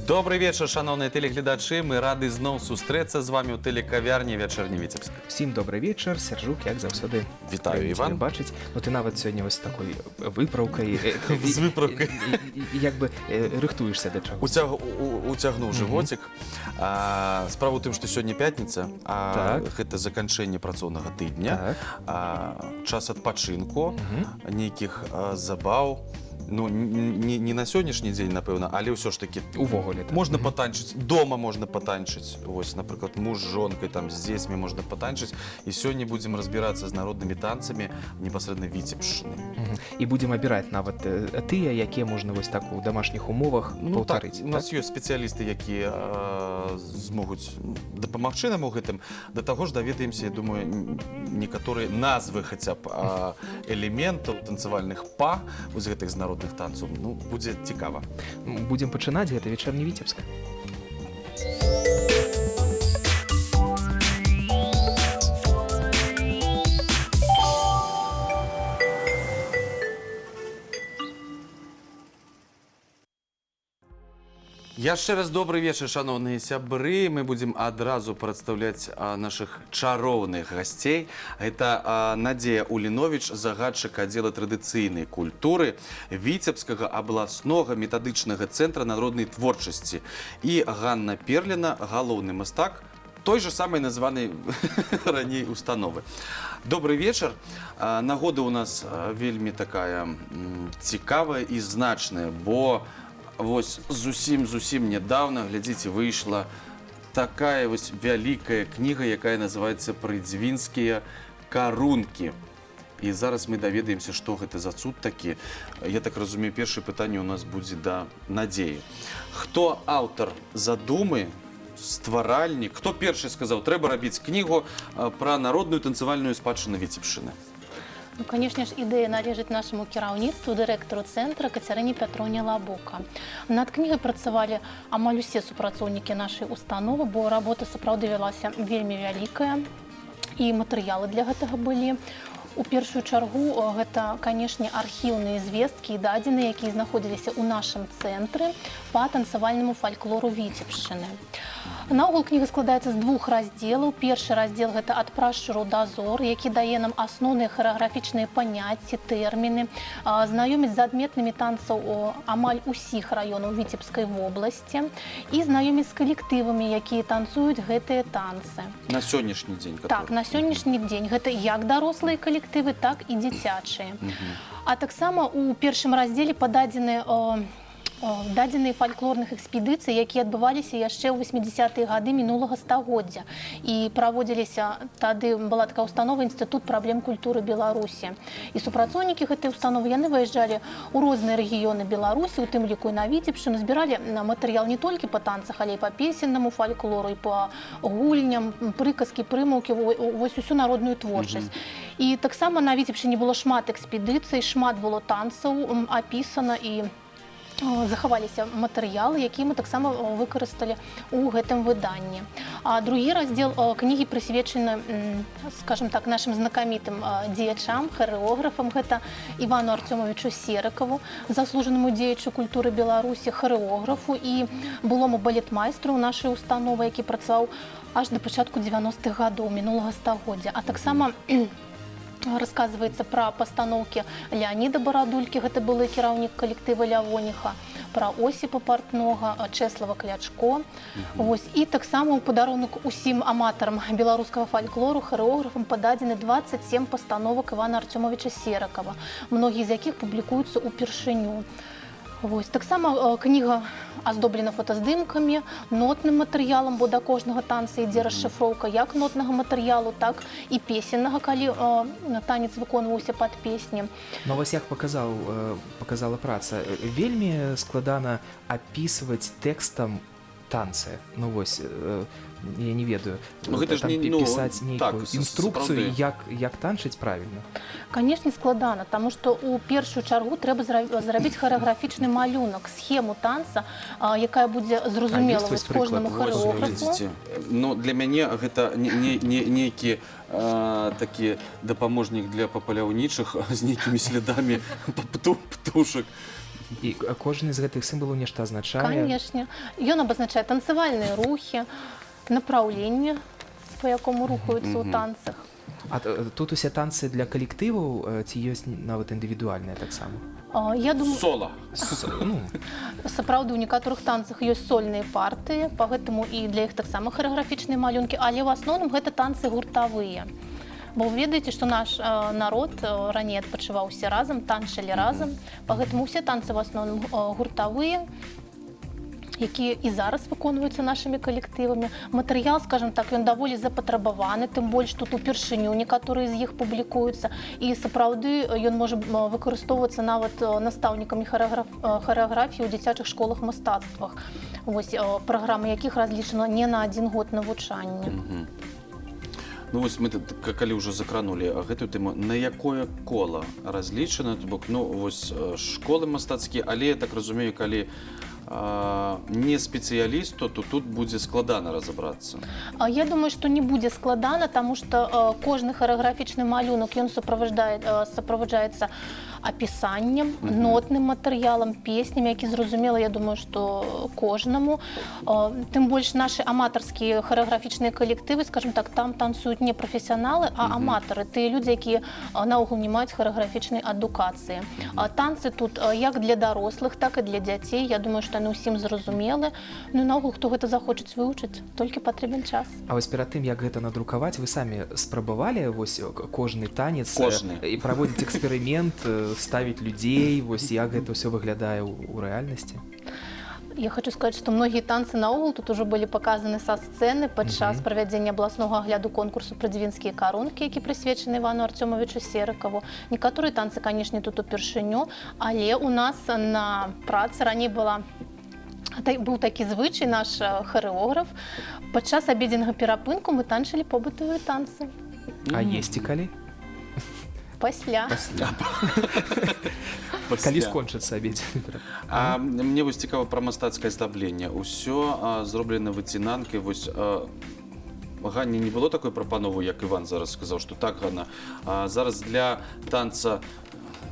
Добрый вечер, шановные телеглядачи. Мы рады зноў сустрэцца з вами у тэлекавярні «Вячэрні Віцебск». Всім добрый вечер, Сяржук, як заўсёды. Вітаю, Іван. Бачыць. Ну ты нават сёння вось такой выпраўкай. З выпраўкай. Як бы рыхтуешься да чаго? Уцягнуў жывотик. Справа ў тым, што сёння пятніца, гэта заканчэнне працоўнага тыдня, час адпачынку, нейкіх забаў. Ну, не на сённяшні дзень, напэўна, але ўсё ж такі увогуле. Можна патанчыць, дома можна патанчыць. Вось, напрыклад, муж з жонкай, там, з дзецьмі можна патанчыць. І сёння будзем разбірацца з народнымі танцамі непасрэдна Віцебшчыны. І будзем абіраць нават тыя, якія можна вось так у дамашніх умовах паўтарыць. У нас ёсць спецыялісты, якія змогуць дапамагчы нам у гэтым. Да таго ж даведаемся, я думаю, некаторыя назвы хаця б элементаў танцавальных па вось гэтых з народных танцаў. Ну, будзе цікава. Будзем пачынаць, гэта «Вечерний Витебск». Яшчэ раз добрый вечар, шановныя сябры. Мы будзем адразу прадстаўляць нашых чароўных гасцей. Гэта Надзея Уліновіч, загадчык аддзела традыцыйнай культуры Віцебскага абласнога метадычнага цэнтра народнай творчасці. І Ганна Перліна, галоўны мастак той же самай названай раней установы. Добрый вечар. Нагода у нас вельмі такая цікавая і значная, бо вось зусім нядаўна, глядзіце, выйшла такая вось вялікая кніга, якая называецца «Прыдзвінскія карункі». І зараз мы даведаемся, што гэта за цуд такі. Я так разумею, першае пытанне у нас будзе да Надзеі. Хто аўтар задумы, стваральнік? Хто першы сказаў, трэба рабіць кнігу пра народную танцавальную спадчыну Віцебшчыны? Ну, конечно ж, ідэя належыць нашаму кіраўніцтву, дырэктару цэнтра Кацярыне Пятроне Лабука. Над кнігай працавалі амаль усе супрацоўнікі нашай установы, бо работа сапраўды вялася вельмі вялікая, і матэрыялы для гэтага былі. У першую чаргу гэта, канешне, архіўныя звесткі і дадзеныя, якія знаходзіліся ў нашым цэнтры па танцавальнаму фальклору Віцебшчыны. Наогул кніга складаецца з двух раздзелаў. Першы раздзел – гэта «Ад прашчуру да зор», які дае нам асноўныя харэаграфічныя паняцці, тэрміны, знаёміць з адметнымі танцаў амаль усіх раёнаў Віцебскай вобласці і знаёміць з калектывамі, якія танцуюць гэтыя танцы. На сённяшні дзень? Так, на сённяшні дзень. Гэта як дарослыя калектывы, так і дзіцячыя. А таксама у першым раздзеле пададзены дадзеныя фальклорных экспедыцый, якія адбываліся яшчэ ў 80-е гады мінулага стагоддзя. І праводзіліся, тады была такая установа «Інстытут праблем культуры Беларусі». І супрацоўнікі гэтай установы, яны выязджалі ў розныя рэгіёны Беларусі, у тым ліку і на Віцебшчыну, збіралі матэрыял не толькі па танцах, але і па песеннаму фальклору, і па гульням, прыказкі, прымаўкі, вось усю народную творчасць. І таксама на Віцебшчыне было шмат экспедыцый, шмат было танцаў апісана, і захаваліся матэрыялы, якія мы таксама выкарысталі ў гэтым выданні. А другі раздзел кнігі прысвечаны, скажем так, нашым знакамітым дзеячам, харэографам. Гэта Івану Артёмавічу Серыкаву, заслужанаму дзеячу культуры Беларусі, харэографу і былому балетмайстру нашай установы, які працаваў аж да пачатку 90-х гадоў мінулага стагоддзя. А таксама расказваецца пра пастаноўкі Леаніда Барадулькі, гэта былы кіраўнік калектыва Лявоніха, пра Осіпа Партнога, Чэслава Клячко. І таксама ў падарунак усім аматарам беларускага фальклору, харэографам пададзены 27 пастановак Івана Артёмавіча Серыкава, многія з якіх публікуюцца ўпершыню. Таксама кніга аздоблена фотаздымкамі, нотным матэрыялам, бо да кожнага танца ідзе расшыфроўка як нотнага матэрыялу, так і песеннага, калі танец выконваўся пад песні. Ну вось як показала праца, вельмі складана апісваць тэкстам танцы. Ну вось, я не ведаю, пісаць нейкую інструкцыю, як танчыць правільна. Канешне, складана, таму што ў першую чаргу трэба зрабіць харэаграфічны малюнак, схему танца, якая будзе зразумела кожнаму харэографу. Ну, для мяне гэта нейкі такі дапаможнік для папаляўнічых з нейкімі слядамі птушак. І кожны з гэтых сімвалаў нешта азначае. Канешне. Ён абазначае танцавальныя рухі, напраўленне, па якому рухаюцца ў танцах. А тут усе танцы для калектываў ці ёсць нават індывідуальныя таксама? Я думаю, Соло. сапраўды ў некаторых танцах ёсць сольныя партыі, па гэтаму і для іх таксама харэаграфічныя малюнкі, але ў асноўным гэта танцы гуртавыя. Бо вы ведаеце, што наш народ раней адпачываў усе разам, танчылі разам, па гэтаму ўсе танцы ў асноўным гуртавыя, якія і зараз выконваюцца нашымі калектывамі. Матэрыял, скажем так, ён даволі запатрабаваны, тым больш тут упершыню некаторыя з іх публікуюцца, і сапраўды ён можа выкарыстоўвацца нават настаўнікамі харэаграфіі ў дзіцячых школах мастацтвах. Вось праграма якіх разлічана не на 1 год навучання. Ну вось мы калі ўжо закранулі гэтую тэму, на якое кола разлічана, то бок, ну вось школы мастацкія, але я так разумею, калі не спецыялісту, то тут будзе складана разабрацца. Я думаю, што не будзе складана, таму што кожны харэаграфічны малюнак ён суправаджаецца апісаннем, нотным матэрыялам, песнямі, які зразумела, я думаю, што кожнаму. Тым больш нашы аматарскія харэаграфічныя калектывы, скажем так, там танцуюць не прафесіяналы, а аматары, тыя людзі, якія наогул не маюць харэаграфічнай адукацыі. Танцы тут як для дарослых, так і для дзяцей. Я думаю, што яны ўсім зразумелы. Ну і наогул, хто гэта захочуць вывучыць, толькі патрэбен час. А вось перад тым, як гэта надрукаваць, вы самі спрабавалі вось кожны танец і праводзіць эксперымент, ставіць людзей, вось як гэта ўсё выглядае ў рэальнасці? Я хочу сказаць, што многія танцы наогул тут ужо былі паказаны са сцэны падчас правядзення абласнога агляду конкурсу «Прадзвінскія карункі», які прысвечаны Івану Арцёмавічу Серыкаву. Некаторыя танцы, канешне, тут упершыню, але ў нас на працы раней быў такі звычай, наш харэограф. Падчас абедзеннага перапынку мы танчылі побытавыя танцы. А есці калі? Пасля. Калі скончыцца абедзенны перапынак? А мне вось цікава пра мастацкае аздабленне. Усё зроблена выцінанкай. Вось Ганне не было такой прапановы, як Іван зараз сказаў, што так, Ганна, зараз для танца,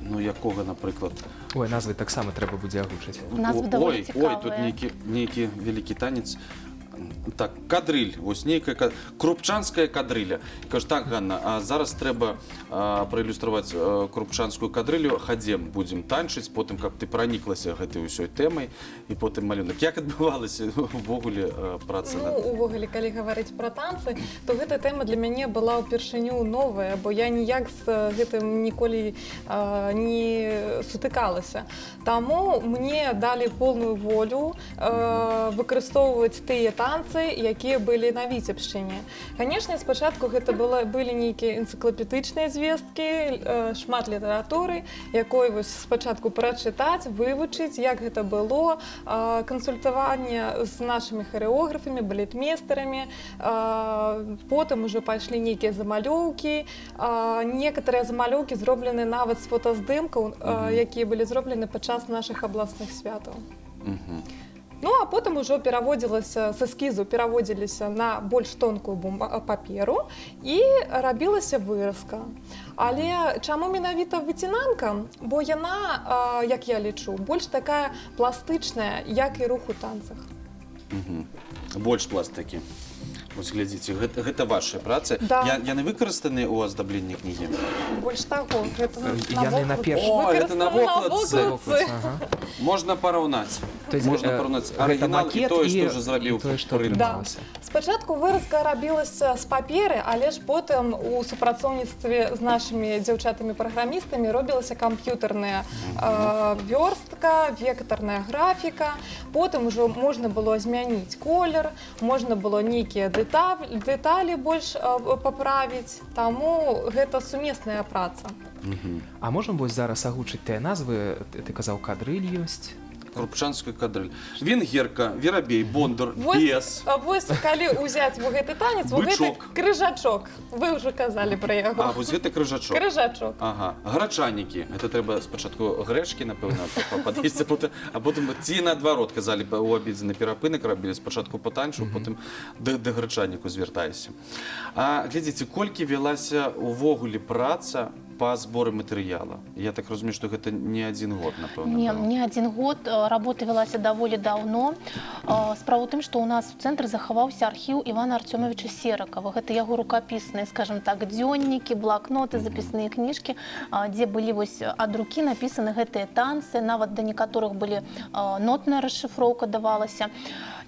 ну якога, напрыклад? Ой, назвы таксама трэба будзе агучыць. Назвы даволі цікавыя. Ой, тут нейкі вялікі танец. Так, кадрыль, вось нейкая крупчанская кадрыля. Кажу, так, Ганна, а зараз трэба праілюстраваць крупчанскую кадрылю, хадзем, будзем танчыць, потым, каб ты праніклася гэтай усёй тэмай, і потым малюнак. Як адбывалася ўвогуле праца? Ну, увогуле, калі гаварыць пра танцы, то гэта тэма для мяне была ўпершыню новая, бо я ніяк з гэтым ніколі не сутыкалася. Таму мне далі полную волю выкарыстоўваць тыя танцы, якія былі на Віцебшчыне. Канешне, спачатку гэта былі нейкія энцыклапедычныя звесткі, шмат літаратуры, якой вось спачатку прачытаць, вывучыць, як гэта было, кансультаванне з нашымі харэографамі, балетмейстарамі, потым ужо пайшлі нейкія замалёўкі, некаторыя замалёўкі зроблены нават з фотаздымкаў, якія былі зроблены падчас нашых абласных святаў. Ну, а потым ужо пераводзілася, з эскізу пераводзіліся на больш тонкую паперу і рабілася выразка. Але чаму менавіта выцінанка? Бо яна, як я лічу, больш такая пластычная, як і рух у танцах. Больш пластыкі. Вось глядзіце, гэта вашыя працы. Да. Яны выкарыстаны ў аздабленні кнігі? Больш таго, гэта Яны на першым. О, гэта на вокладцы. Ага. Можна параўнаць. То есть, Можна параўнаць гэта арыгінал і макет тое, што ўжо зрабіў тое, што прынт. атрымалася. Спачатку выразка рабілася з паперы, але ж потым у супрацоўніцтве з нашымі дзяўчатамі-праграмістамі робілася камп'ютарная вёрстка, вектарная графіка. Потым ужо можна было змяніць колер, можна было нейкія дэталі больш паправіць. Таму гэта сумесная праца. А можам вось зараз агучыць тыя назвы? Ты казаў, кадрыль ёсць? Крупчанская кадрыль. Венгерка, верабей, бондар, бес. Вось калі ўзяць гэты танец, гэты крыжачок. Вы ўжо казалі пра яго. А, вось гэта крыжачок. Крыжачок. Ага. Грачанікі. Гэта трэба спачатку грэчкі, напэўна, падвесці, а потым ці наадварот, казалі, у абедзенны перапынак рабілі, спачатку патанчыў, потым да грачаніку звяртайся. А глядзіце, колькі вялася ўвогуле праца па зборы матэрыяла? Я так разумею, што гэта не адзін год, напэўна. Не один год. Работа велася даволі даўно. Справа ў тым, што ў нас у цэнтры захаваўся архіў Івана Артёмовича Серакава. Гэта яго рукапісныя, скажем так, дзённікі, блакноты, запісныя кніжкі, дзе былі вось ад рукі напісаны гэтыя танцы, нават да некаторых былі нотная расшыфроўка давалася.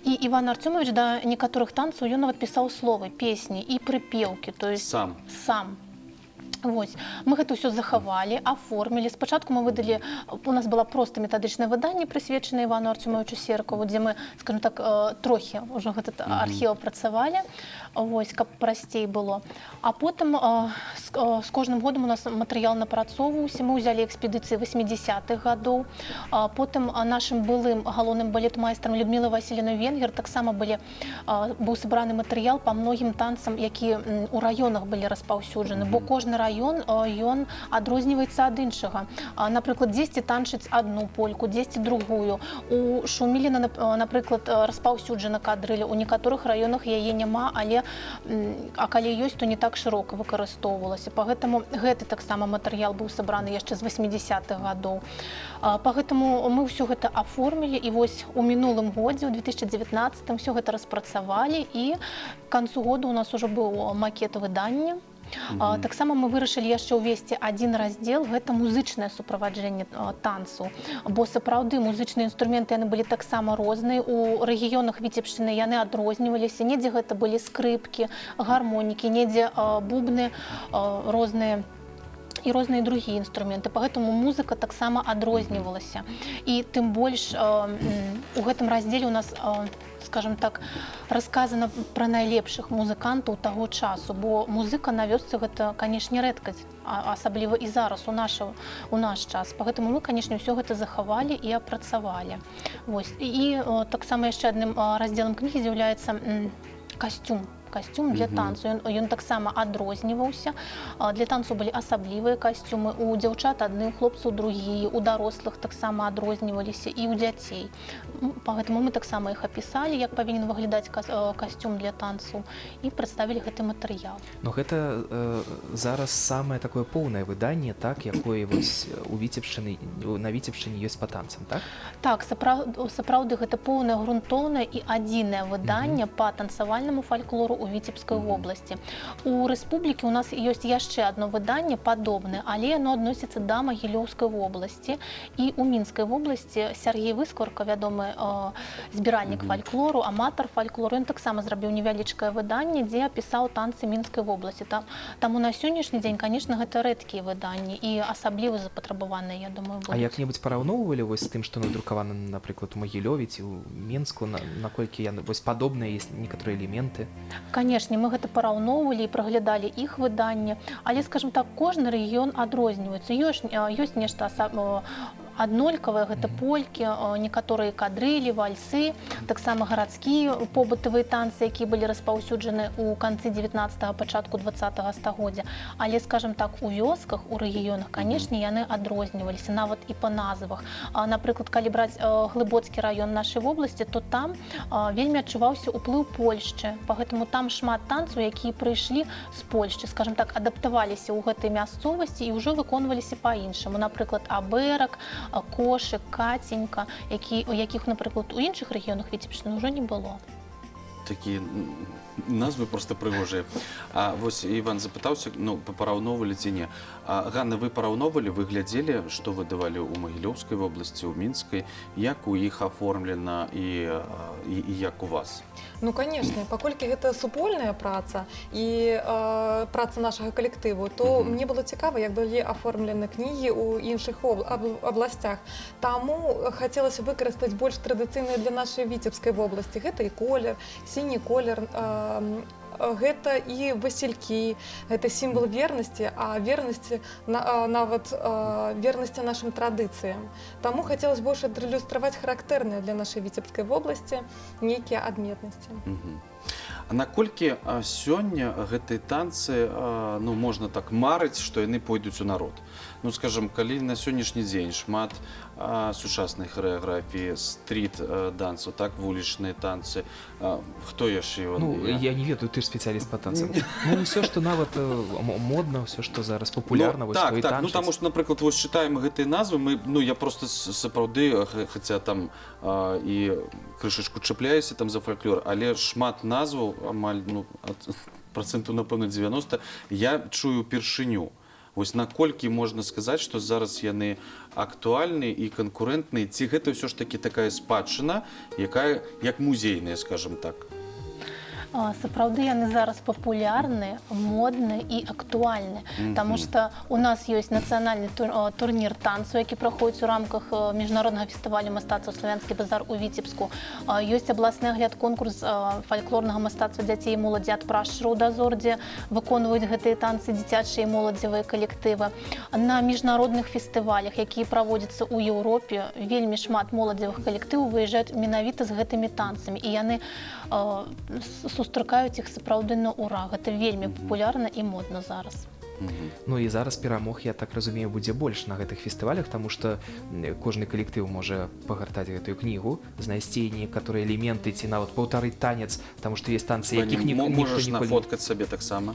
І Іван Артёмович да некаторых танцаў ён нават пісаў словы, песні і прыпеўкі, то есть сам. Вось. Мы гэта ўсё захавалі, аформілі. Спачатку мы выдалі, у нас было проста метадычнае выданне, прысвечанае Івану Артёмовичу Серакову, дзе мы, скажем так, трохі ўжо гэты архіў апрацавалі, вось, каб прасцей было. А потым з кожным годам у нас матэрыял напрацоўваўся. Мы ўзялі экспедыцыі 80-х гадоў. Потым нашым былым галоўным балетмайстрам Людмілай Васильевнай Венгер таксама быў сабраны матэрыял па многім танцам, якія ў раёнах былі распаўсюджаны, бо кожны раён ён адрозніваецца ад іншага. Напрыклад, дзесьці танчыць адну польку, дзесьці другую. У Шуміліна, напрыклад, распаўсюджана кадрыль, у некаторых раёнах яе няма, але калі ёсць, то не так шырока выкарыстоўвалася. Пагэтаму гэты таксама матэрыял быў сабраны яшчэ з 80-х гадоў. Пагэтаму мы ўсё гэта аформілі, і вось у мінулым годзе, у 2019-м, ўсё гэта распрацавалі, і к канцу года у нас ужо быў макет выдання. Таксама мы вырашылі яшчэ ўвесці адзін раздзел, гэта музычнае суправаджэнне танцу, бо сапраўды музычныя інструменты яны былі таксама розныя, у рэгіёнах Віцебшчыны яны адрозніваліся, недзе гэта былі скрыпкі, гармонікі, недзе бубны розныя і розныя другія інструменты. Пагэтаму музыка таксама адрознівалася. І тым больш у гэтым раздзеле у нас, скажем так, расказана пра найлепшых музыкантаў таго часу, бо музыка на вёсцы гэта, канешне, рэдкасць, асабліва і зараз, у наш час. Пагэтаму мы, канешне, ўсё гэта захавалі і апрацавалі. Вось. І таксама яшчэ адным раздзелам кнігі з'яўляецца касцюм для танцу. Ён таксама адрозніваўся. Для танцу былі асаблівыя касцюмы. У дзяўчат адны, у хлопцаў другія, у дарослых таксама адрозніваліся, і ў дзяцей. Пагэтаму мы таксама іх апісалі, як павінен выглядаць касцюм для танцу, і прадставілі гэты матэрыял. Но гэта зараз самае такое поўнае выданне, так, якое вось на Віцебшчыне ёсць па танцам, так? Так, сапраўды гэта поўнае, грунтоўнае і адзінае выданне па танцавальнаму фальклору у Віцебскай вобласці. У рэспублікі у нас ёсць яшчэ адно выданне падобнае, але яно адносіцца да Магілёўскай вобласці. І ў Мінскай вобласці Сяргей Выскварка, вядомы збіральнік фальклору, аматар фальклору, ён таксама зрабіў невялічкае выданне, дзе апісаў танцы Мінскай вобласці. Таму на сённяшні дзень, канешне, гэта рэдкія выданні і асабліва запатрабаваныя, я думаю, будуць. А як-небудзь параўноўвалі вось з тым, што надрукавана, напрыклад, у Магілёве ці ў Мінску, наколькі вось падобныя ёсць некаторыя элементы? Канешне, мы гэта параўноўвалі і праглядалі іх выданне, але, скажем так, кожны рэгіён адрозніваецца. Ёсць нешта аднолькавыя, гэта полькі, некаторыя кадрылі, вальсы, таксама гарадскія побытавыя танцы, якія былі распаўсюджаны ў канцы 19-го, пачатку 20-го стагоддзя. Але, скажем так, у вёсках, у рэгіёнах, канешне, яны адрозніваліся, нават і па назвах. Напрыклад, калі браць Глыбоцкі раён нашай вобласці, то там вельмі адчуваўся ўплыў Польшчы. Пагэтаму там шмат танцаў, якія прыйшлі з Польшчы, скажем так, адаптаваліся ў гэтай мясцовасці і ўжо выконваліся па-іншаму. Напрыклад, абэрак, кошык, каценька, якіх, напрыклад, у іншых рэгіёнах Віцебшчыны ўжо не было. Такія назвы проста прыгожыя. А вось Іван запытаўся, параўноўвалі ці не. Ганна, вы параўноўвалі, вы глядзелі, што вы давалі ў Магілёўскай вобласці, ў Мінскай, як у іх аформлена і як у вас? Ну, конечно, паколькі гэта супольная праца і праца нашага калектыву, то мне было цікава, як былі аформлены кнігі ў іншых абласцях. Таму хацелася выкарыстаць больш традыцыйныя для нашай Віцебскай вобласці. Гэта і колер, сіні колер, гэта і васількі, гэта сімвал вернасці, а вернасці нават вернасці нашым традыцыям. Таму хацелася больш адлюстраваць характэрныя для нашай Віцебскай вобласці нейкія адметнасці. А наколькі сёння гэтыя танцы, ну, можна так марыць, што яны пойдуць у народ? Ну, скажем, калі на сённяшні дзень шмат сучаснай харэаграфіі, стрит-дансу, так, вулічныя танцы, хто яшчэ? Ну, я не ведаю, ты ж спецыяліст па танцам. Ну, ўсё, што нават модна, ўсё, што зараз папулярна, вось твои танчаць. Ну, таму што, напрыклад, вось чытаем гэтыя назвы, ну, я просто сапраўды, хаця там і крышачку чапляюся там за фальклор, але шмат назваў, амаль, ну, проценту, напэўна, 90, я чую упершыню. Вось наколькі можна сказаць, што зараз яны актуальныя і канкурэнтныя, ці гэта ўсё ж такі такая спадчына, якая як музейная, скажем так? Сапраўды яны зараз папулярны, модны і актуальны, таму што у нас ёсць нацыянальны турнір танцу, які праходзіць у рамках міжнароднага фестывалю мастацтва «Славянскі базар» у Віцебску. Ёсць абласны агляд-конкурс фальклорнага мастацтва дзяцей і моладзі ад прашчараў да зор, дзе выконваюць гэтыя танцы дзіцячыя і моладзевыя калектывы. На міжнародных фестывалях, якія праводзяцца ў Еўропе, вельмі шмат моладзевых калектываў выязджаюць менавіта з гэтымі танцамі, і яны сустракаюць іх сапраўды на ура. Гэта вельмі папулярна і модна зараз. Ну і зараз перамог, я так разумею, будзе больш на гэтых фестывалях, таму што кожны калектыў можа пагартаць гэтую кнігу, знайсці некаторыя элементы ці нават паўтарыць танец, таму што ёсць танцы, якіх ніхто ніколі... Можаш нафоткаць сабе таксама.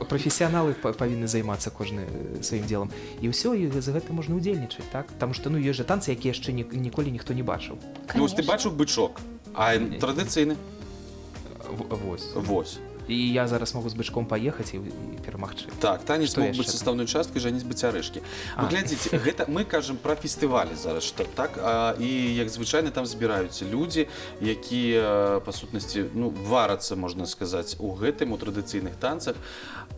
Прафесіяналы павінны займацца кожны сваім дзелам. І ўсё, і за гэта можна ўдзельнічаць, так? Таму што, ну, ёсць жа танцы, якія яшчэ ніколі ніхто не бачыў. Ну, вось ты бачыў бычок, а традыцыйны? Вось. І я зараз могу з бычком паехаць і перамагчы. Так, танец мог быць састаўной часткай «Жаніць бацярэшкі». Вы глядзіце, гэта мы кажам пра фестывалі зараз, так? І, як звычайна, там збіраюцца людзі, якія, па сутнасці, ну, варацца, можна сказаць, у гэтым, у традыцыйных танцах.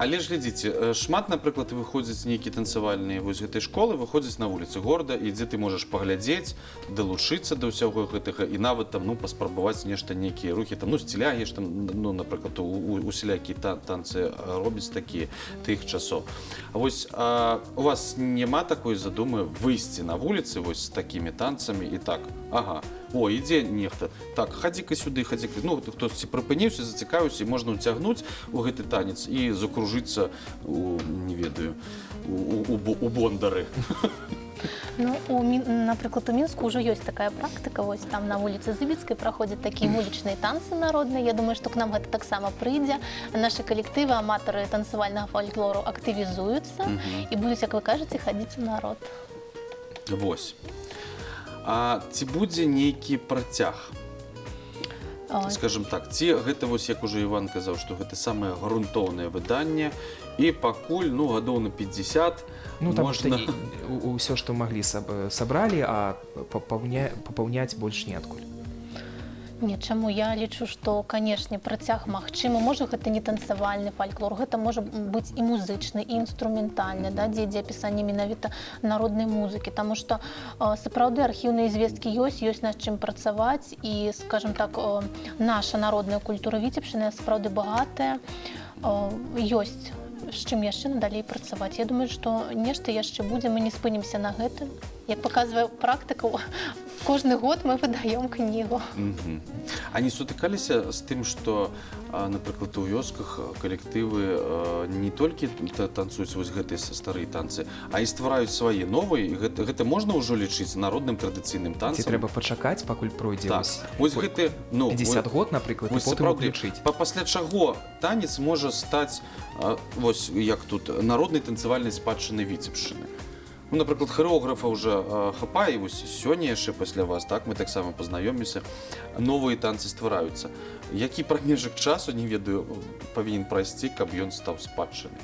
Але ж глядзіце, шмат, напрыклад, выходзяць нейкія танцавальныя вось гэтай школы, выходзяць на вуліцы горада, і дзе ты можаш паглядзець, далучыцца да ўсяго гэтага, і нават там, ну, паспрабаваць нешта, нейкія рухі, там, ну, сцілягі, там, ну, напрыклад, усялякія танцы робяць такія тых часоў. Вось у вас няма такой задумы выйсці на вуліцы вось з такімі танцамі і так, ага, о, ідзе нехта, так, хадзі-ка сюды, хадзі-ка, ну, хтосьці прыпыніўся, зацікавіўся, і можна ўцягнуць у гэты танец і закружыцца у, не ведаю, у Бондары. Ну, напрыклад, у Мінску ўжо ёсць такая практыка, вось там на вуліцы Зыбіцкай праходзяць такія вулічныя танцы народныя. Я думаю, што к нам гэта таксама прыйдзе. Нашы калектывы, аматары танцавальнага фальклору актывізуюцца і будуць, як вы кажаце, хадзіць у народ. Вось. А ці будзе нейкі працяг? Скажем так, ці гэта вось, як ужо Іван казаў, што гэта самае грунтоўнае выданне, і пакуль, ну, гадоў на 50 ну, там можна... ўсё, што маглі, сабралі, а папаўняць больш неадкуль. Не, чаму? Я лічу, што, канешне, працяг магчымы. Можа, гэта не танцавальны фальклор, гэта можа быць і музычны, і інструментальны, да, дзе ідзе апісанне менавіта народнай музыкі. Таму што сапраўды архіўныя звесткі ёсць над чым працаваць, і, скажам так, наша народная культура Віцебшчыны сапраўды багатая, ёсць з чым яшчэ надалей працаваць. Я думаю, што нешта яшчэ будзе, мы не спынімся на гэтым. Як паказвае практыка, кожны год мы выдаём кнігу. А не сутыкаліся з тым, што, напрыклад, у вёсках калектывы не толькі танцуюць вось гэтыя старыя танцы, а і ствараюць свае новыя, і гэта можна ўжо лічыць народным традыцыйным танцам? Ці трэба пачакаць, пакуль пройдзе вось гэты, ну, 50 год, напрыклад, і потым уключыць? Пасля чаго танец можа стаць, вось як тут, народнай танцавальнай спадчынай Віцебшчыны? Ну, напрыклад, харэографа ўжо хапае, вось сёння яшчэ пасля вас, так, мы таксама пазнаёмімся, новыя танцы ствараюцца. Які прамежак часу, не ведаю, павінен прайсці, каб ён стаў спадчынай?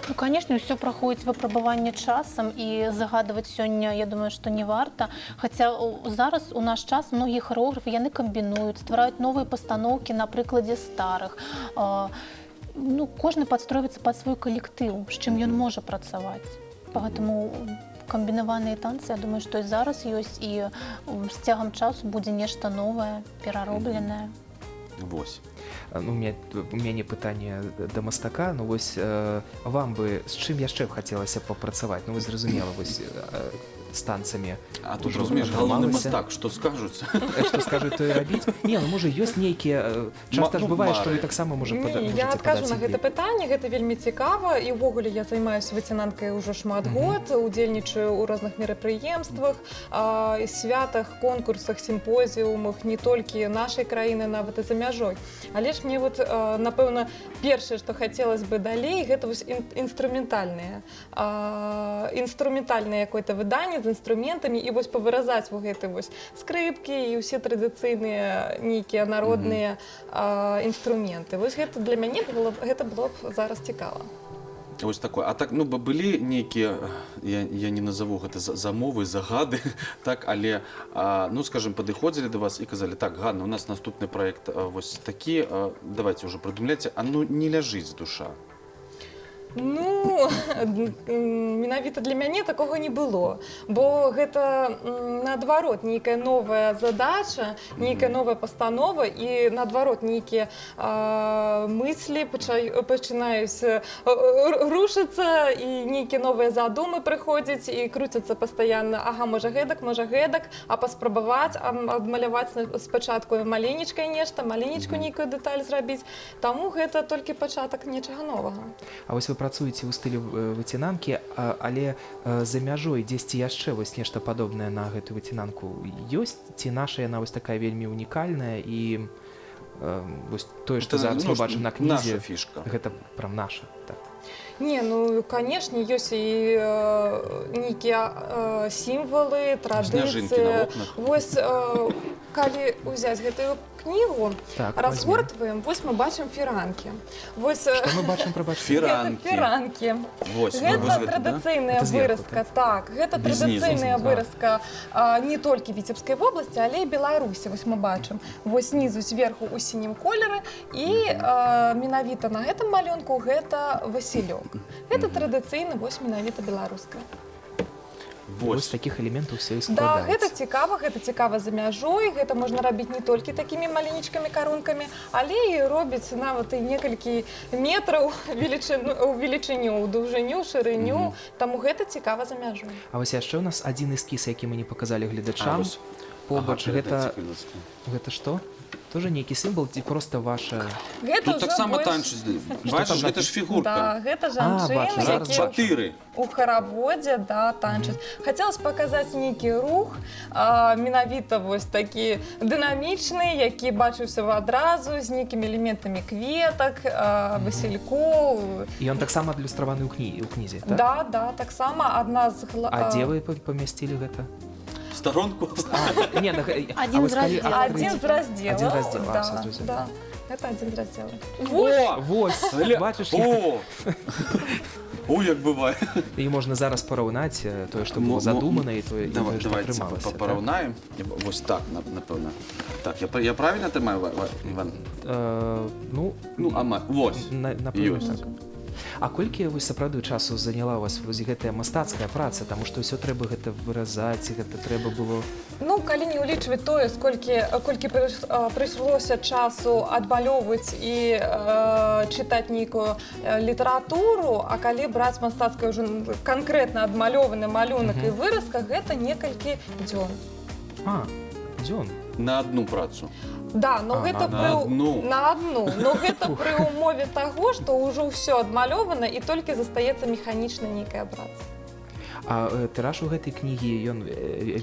Ну, канешне, ўсё праходзіць выпрабаванне часам, і загадваць сёння, я думаю, што не варта. Хаця зараз у наш час многія харэографы, яны камбінуюць, ствараюць новыя пастаноўкі на прыкладзе старых. Ну, кожны падстройваецца пад свой калектыў, з чым ён можа працаваць. Поэтому камбінаваныя танцы, я думаю, што і зараз ёсць, і з цягам часу будзе нешта новае, пераробленае. Вось. Ну, у мяне пытанне да мастака, ну вось вам бы з чым яшчэ б хацелася папрацаваць? Ну, вось зразумела, вось з танцамі. А тут, ўжо разумееш, галоўны атрымалася. мастак, што скажуць? Што скажуць, то і рабіць? Не, ну можа ёсць нейкія... Часта ж бывае, што і таксама можа Не, я адкажу на гэта пытанне, гэта вельмі цікава, і ўвогуле я займаюся выцінанкай ўжо шмат год, удзельнічаю ў розных мерапрыемствах, святах, конкурсах, сімпозіумах, не толькі нашай краіны, нават і за мяжой. Але ж мне вот, напэўна, першае, што хацелось бы далей, гэта вось інструментальнае какое-то выданне з інструментамі і вось павыразаць вот гэты вось скрыпкі і ўсе традыцыйныя нейкія народныя інструменты. Вось гэта для мяне гэта было б зараз цікава. Ось такое. А так, ну, былі нейкія, я не назову гэта замовы, загады, так, але, ну, скажем, падыходзілі до вас і казалі, так, Ганна, у нас наступны праект вось такі, давайте уже прыдумляйце, а ну не ляжыць душа. Ну, менавіта для мяне такога не было, бо гэта, наадварот, нейкая новая задача, нейкая новая пастанова і, наадварот, нейкія мыслі пачынаюць рушыцца і нейкія новыя задумы прыходзяць і круцяцца пастаянна. Ага, можа гэтак, а паспрабаваць, адмаляваць спачатку маленечкай нешта, маленечку нейкую дэталь зрабіць. Таму гэта толькі пачатак нечага новага. А вось вы працуеце ў стылі выцінанкі, але за мяжой дзесьці яшчэ вось нешта падобнае на гэтую выцінанку ёсць? Ці наша яна вось такая вельмі унікальная і вось тое, што зараз мы бачым на кнізе, наша фішка. гэта прям наша, так. Не, ну, канешне, ёсць і нейкія сімвалы, Сняжынкі на традыцыі. вокнах. Вось, калі ўзяць гэтую кнігу, Так, разгортваем, вось мы бачым фіранкі. Вось, Што мы бачым, прабачце? Фіранкі. гэта фіранкі. Вось, Гэта традыцыйная Гэта зверху, выразка, так. Гэта Без нізу, традыцыйная так. выразка не толькі Віцебскай вобласці, але і Беларусі. Вось мы бачым. Вось знізу зверху ў сінім колеры і менавіта на гэтым малюнку гэта Васілёк. Гэта традыцыйна, вось менавіта беларуская. Вось такіх элементаў все і Да, гэта складаецца. цікава за мяжой, гэта можна рабіць не толькі такімі маленечкамі карункамі, але і робіць нават і некалькі метраў у велічыню, у даўжыню, шырыню, таму гэта цікава за мяжой. А вось яшчэ у нас адзін эскіз, які мы не паказалі гледачам. вось. Побач, Ага, гэта што? Тоже нейкі сімвал ці проста ваша... Тут таксама танчыць. Бачыш, гэта ж Да, фігурка. гэта бачу, жанчыны, зараз якія бачу. 4. у хараводзе, да, танчаць. Хацелася паказаць нейкі рух, менавіта вось такі дынамічны, які бачыўся адразу з нейкімі элементамі кветак, васількоў. І ён таксама адлюстраваны ў кнізе, так? Да, таксама адна з... А дзе вы памясцілі гэта? Сторонку. Не, Адзін з раздзелаў. Адзін з раздзелаў. Адзін раздзел, да, все зразумела. да. Гэта адзін з раздзелаў. О! Вось, бачыш, О! О, як бывае. і можна зараз параўнаць тое, што было задумана, і тое, што Давайте атрымалася. параўнаем. Вось так, напэўна. Так, я правильно атрымаю, Іван? Ну, Вось. напэўна, Ёсць. так. А колькі вось сапраўды часу заняла у вас вось гэтая мастацкая праца, таму што ўсё трэба гэта выразаць, гэта трэба было... Ну, калі не ўлічваць тое, колькі прыйшлося часу адмалёўваць і чытаць нейкую літаратуру, а калі браць мастацкае ўжо канкрэтна адмалёваны малюнак і выразка, гэта некалькі дзён. Дзён? На одну працу. Да, но гэта на одну. На одну. Но гэта пры умове таго, што ўжо ўсё адмалёвана і толькі застаецца механічна нейкая праца. А тыраж у гэтай кнігі ён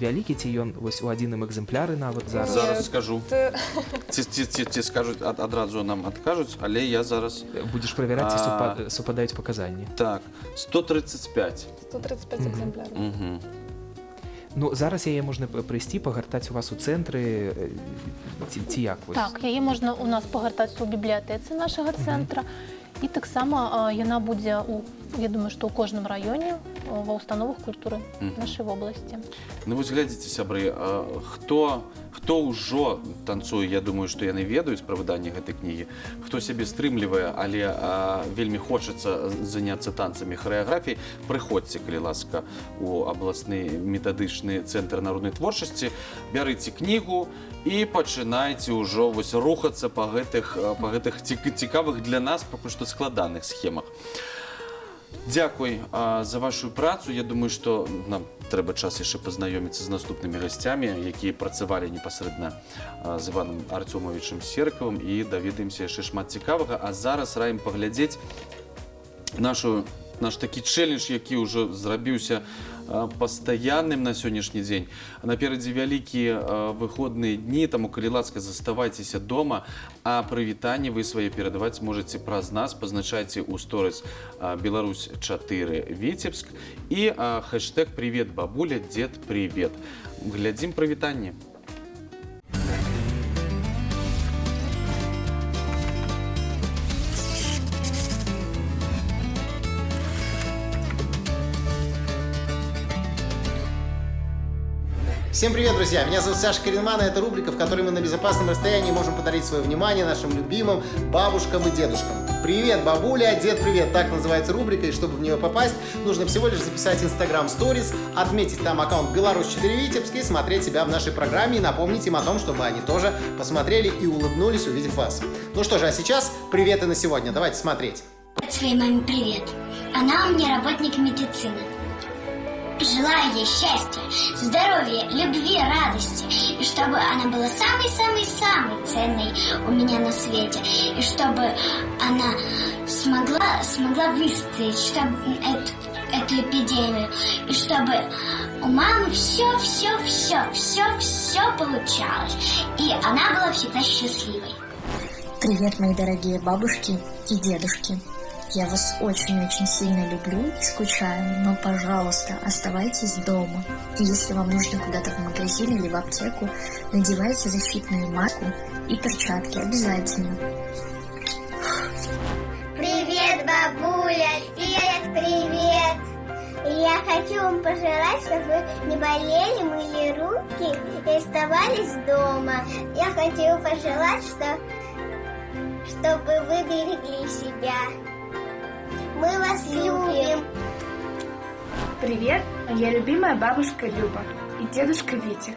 вялікі, ці ён вось у адзіным экземпляры нават зараз? Зараз скажу. Ці скажуць, адразу нам адкажуць, але я зараз... Будзеш правяраць, ці супадаюць паказанні. Так, 135. 135 экземпляраў. Ну, зараз яе можна прыйсці, пагартаць у вас у цэнтры, ці як? Так, яе можна у нас пагартаць у бібліятэцы нашага цэнтра. І таксама яна будзе, я думаю, што ў кожным раёне ва ўстановах культуры нашай вобласці. Ну вось глядзіце, сябры, хто ўжо танцуе, я думаю, што яны ведаюць пра выданне гэтай кнігі, хто сябе стрымлівае, але вельмі хочацца заняцца танцамі, харэаграфіяй, прыходзьце, калі ласка, у абласны метадычны цэнтр народнай творчасці, бярыце кнігу і пачынайце ўжо вось рухацца па гэтых цікавых для нас пакуль што складаных схемах. Дзякуй за вашу працу. Я думаю, што нам трэба час яшчэ пазнаёміцца з наступнымі гасцямі, якія працавалі непасрэдна з Іванам Артёмавічым Серкавым, і даведаемся яшчэ шмат цікавага. А зараз раім паглядзець наш такі чэлендж, які ўжо зрабіўся пастаянным на сённяшні дзень. Наперадзе вялікія выходныя дні, таму калі ласка, заставайцеся дома, а прывітанні вы свае перадаваць можаце праз нас. Пазначайце ў сторыс Беларусь 4 Віцебск і хэштег «Привет, бабуля, дед, привет». Глядзім прывітанні. Всем привет, друзья! Меня зовут Саша Коренман, и это рубрика, в которой мы на безопасном расстоянии можем подарить свое внимание нашим любимым бабушкам и дедушкам. Привет, бабуля, дед, привет! Так называется рубрика, и чтобы в нее попасть, нужно всего лишь записать Instagram Stories, отметить там аккаунт Беларусь 4 Витебск и смотреть себя в нашей программе, и напомнить им о том, чтобы они тоже посмотрели и улыбнулись, увидев вас. Ну что же, а сейчас приветы на сегодня. Давайте смотреть. Своей маме привет. Она у меня работник медицины. Желаю ей счастья, здоровья, любви, радости. И чтобы она была самой-самой-самой ценной у меня на свете. И чтобы она смогла выстоять эту эпидемию. И чтобы у мамы все получалось. И она была всегда счастливой. Привет, мои дорогие бабушки и дедушки. Я вас очень-очень сильно люблю и скучаю, но, пожалуйста, оставайтесь дома. И если вам нужно куда-то в магазин или в аптеку, надевайте защитную маску и перчатки обязательно. Привет, бабуля! Привет! Я хочу вам пожелать, чтобы вы не болели, мыли руки и оставались дома. Я хочу пожелать, чтобы вы берегли себя. Мы вас любим. Привет, моя любимая бабушка Люба и дедушка Витя.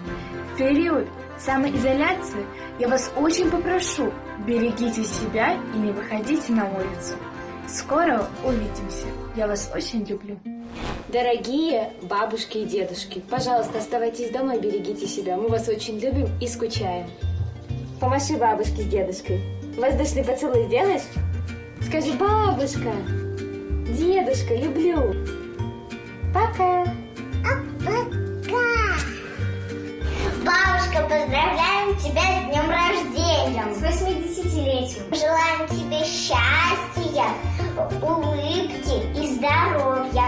В период самоизоляции я вас очень попрошу, берегите себя и не выходите на улицу. Скоро увидимся. Я вас очень люблю. Дорогие бабушки и дедушки, пожалуйста, оставайтесь дома и берегите себя. Мы вас очень любим и скучаем. Помаши бабушке с дедушкой. Воздушный поцелуй сделаешь? Скажи: бабушка, дедушка, люблю. Пока. Пока. Бабушка, поздравляем тебя с днем рождения. С 80-летием. Желаем тебе счастья, улыбки и здоровья.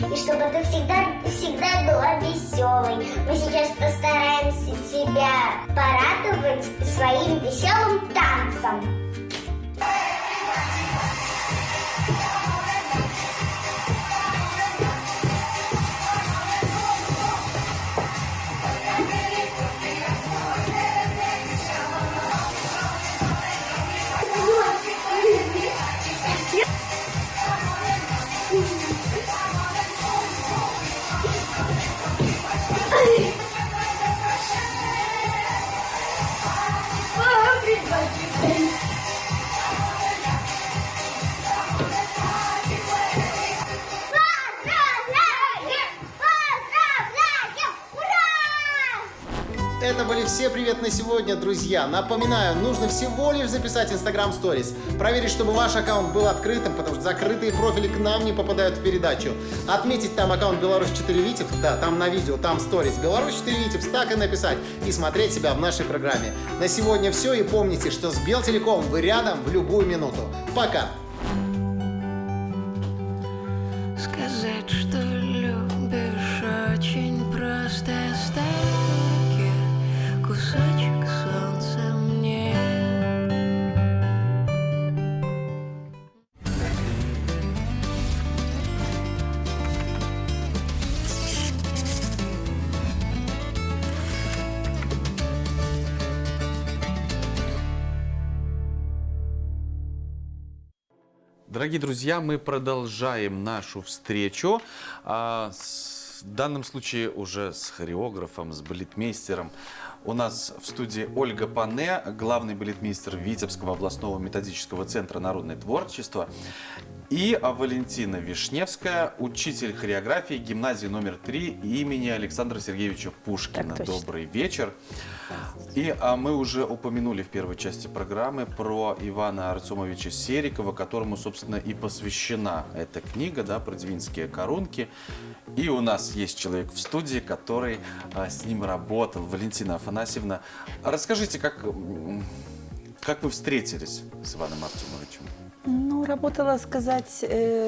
И чтобы ты всегда была веселой. Мы сейчас постараемся тебя порадовать своим веселым танцем. Это были все привет на сегодня, друзья. Напоминаю, нужно всего лишь записать Instagram Stories, проверить, чтобы ваш аккаунт был открытым, потому что закрытые профили к нам не попадают в передачу. Отметить там аккаунт Беларусь 4 Витебск, да, там на видео, там Stories Беларусь 4 Витебск, так и написать, и смотреть себя в нашей программе. На сегодня все, и помните, что с Белтелеком вы рядом в любую минуту. Пока! Сказать, что любишь, очень просто. Кусочек солнца мне. Дорогие друзья, мы продолжаем нашу встречу. В данном случае уже с хореографом, с балетмейстером У нас в студии Ольга Пане, главный балетмейстер Витебского областного методического центра «Народное творчество». И Валентина Вишневская, учитель хореографии гимназии номер 3 имени Александра Сергеевича Пушкина. Добрый вечер. И мы уже упомянули в первой части программы про Ивана Артемовича Серикова, которому, собственно, и посвящена эта книга, да, про двинские корунки. И у нас есть человек в студии, который с ним работал. Валентина Афанасьевна, расскажите, как вы встретились с Иваном Артемовичем? Ну, работала, сказать,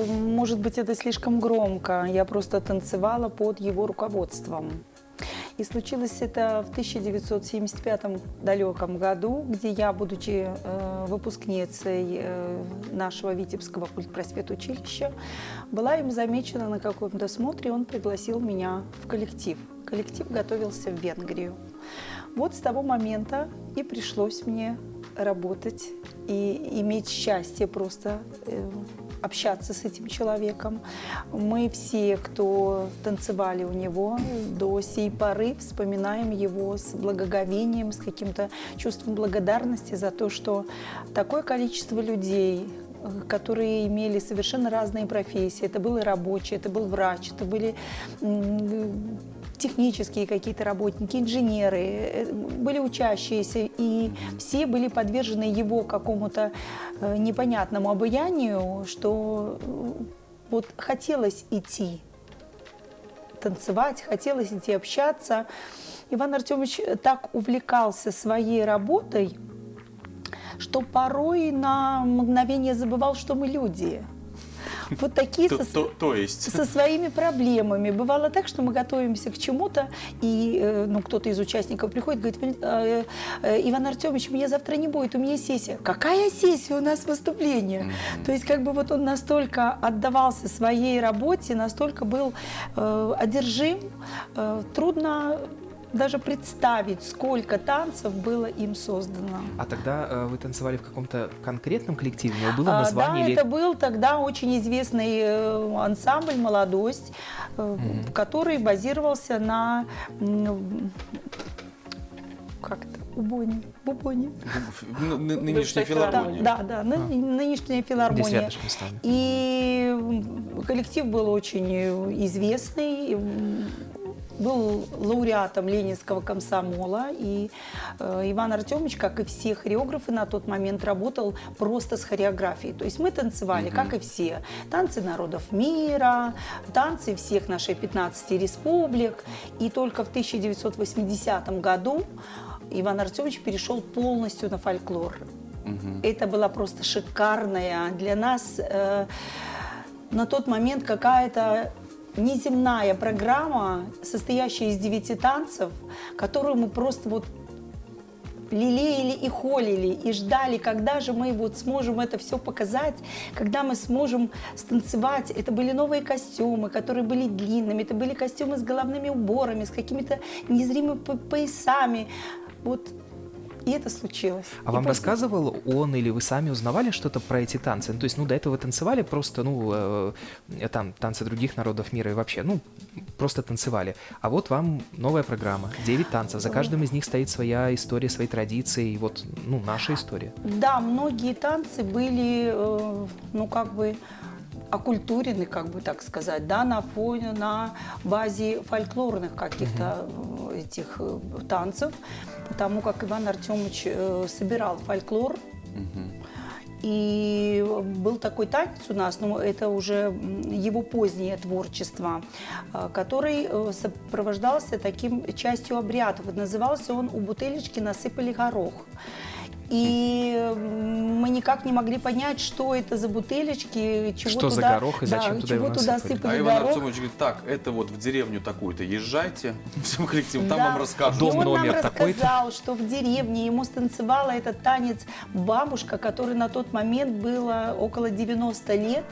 может быть, это слишком громко. Я просто танцевала под его руководством. И случилось это в 1975 далеком году, где я, будучи выпускницей нашего Витебского культпросветучилища, была им замечена на каком-то смотре, он пригласил меня в коллектив. Коллектив готовился в Венгрию. Вот с того момента и пришлось мне работать и иметь счастье просто общаться с этим человеком. Мы все, кто танцевали у него, до сей поры вспоминаем его с благоговением, с каким-то чувством благодарности за то, что такое количество людей, которые имели совершенно разные профессии. Это был и рабочий, это был врач, это были технические какие-то работники, инженеры, были учащиеся, и все были подвержены его какому-то непонятному обаянию, что вот хотелось идти танцевать, хотелось идти общаться. Иван Артемович так увлекался своей работой, что порой на мгновение забывал, что мы люди. Вот такие то есть со своими проблемами. Бывало так, что мы готовимся к чему-то, и кто-то из участников приходит, говорит: Иван Артемович, меня завтра не будет, у меня сессия. Какая сессия? У нас выступление. То есть как бы вот он настолько отдавался своей работе, настолько был одержим, трудно даже представить, сколько танцев было им создано. А тогда вы танцевали в каком-то конкретном коллективе? У него было название? Да, это был тогда очень известный ансамбль «Молодость», который базировался на Бубоне. Нынешняя филармония. Да, нынешняя филармония. И коллектив был очень известный. Был лауреатом Ленинского комсомола, и Иван Артемович, как и все хореографы, на тот момент работал просто с хореографией. То есть мы танцевали, как и все, танцы народов мира, танцы всех наших 15 республик. И только в 1980 году Иван Артемович перешел полностью на фольклор. Это была просто шикарная для нас на тот момент какая-то неземная программа, состоящая из 9 танцев, которую мы просто вот лелеяли и холили, и ждали, когда же мы вот сможем это все показать, когда мы сможем станцевать. Это были новые костюмы, которые были длинными, это были костюмы с головными уборами, с какими-то незримыми поясами. Вот. И это случилось. А вам рассказывал он или вы сами узнавали что-то про эти танцы? Ну, то есть, до этого вы танцевали просто, там, танцы других народов мира и вообще, просто танцевали. А вот вам новая программа, 9 танцев. За каждым из них стоит своя история, свои традиции, и вот, наша история. Да, многие танцы были, оккультурены, так сказать, да, на базе фольклорных каких-то этих танцев, потому как Иван Артемович собирал фольклор. И был такой танец у нас, это уже его позднее творчество, который сопровождался таким частью обрядов. Назывался он «У бутылечки насыпали горох». И мы никак не могли понять, что это за бутылечки, чего что туда, за горох и зачем туда его насыпали. А Иван Артемович говорит: так, это вот в деревню такую-то езжайте, всем коллективом, там вам расскажут. И он нам рассказал, что в деревне ему станцевала этот танец бабушка, которой на тот момент было около 90 лет.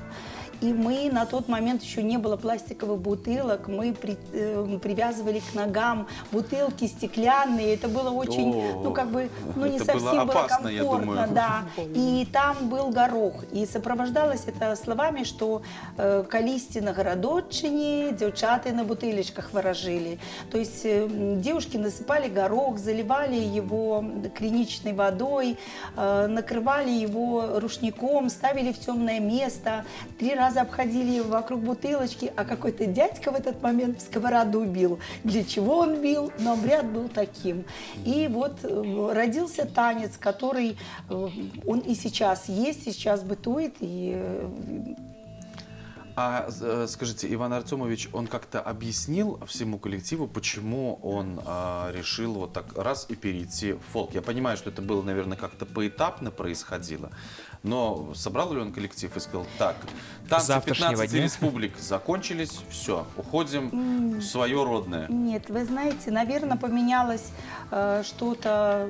И мы на тот момент еще не было пластиковых бутылок, мы привязывали к ногам бутылки стеклянные. Это было очень, не это совсем было было опасно, я комфортно, думаю. да. И там был горох. И сопровождалось это словами, что «калисти на городочине, девчата на бутылечках ворожили». То есть девушки насыпали горох, заливали его клиничной водой, накрывали его рушником, ставили в темное место, 3 раза обходили вокруг бутылочки, а какой-то дядька в этот момент в сковороду бил. Для чего он бил? Но обряд был таким. И вот родился танец, который он и сейчас есть, и сейчас бытует, и скажите, Иван Артемович, он как-то объяснил всему коллективу, почему он решил вот так раз и перейти в фолк? Я понимаю, что это было, наверное, как-то поэтапно происходило, но собрал ли он коллектив и сказал, так, танцы 15 республик закончились, все, уходим в свое родное? Нет, вы знаете, наверное, поменялось что-то,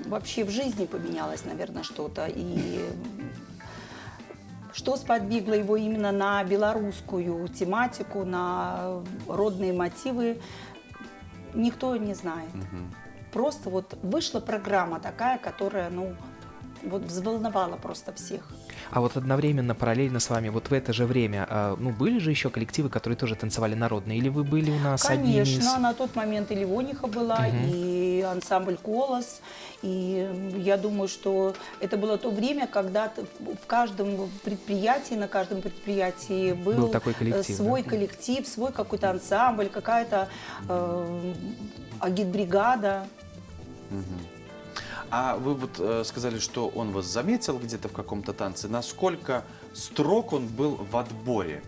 вообще в жизни поменялось, наверное, что-то, и что сподвигло его именно на белорусскую тематику, на родные мотивы, никто не знает. Просто вот вышла программа такая, которая, взволновала просто всех. А вот одновременно, параллельно с вами, вот в это же время, были же еще коллективы, которые тоже танцевали народные? Или вы были у нас одними из... Конечно, на тот момент и Ливониха была, и ансамбль «Колос». И я думаю, что это было то время, когда в каждом предприятии, на каждом предприятии был такой коллектив, свой коллектив, свой какой-то ансамбль, какая-то агитбригада. А вы вот сказали, что он вас заметил где-то в каком-то танце. Насколько строг он был в отборе?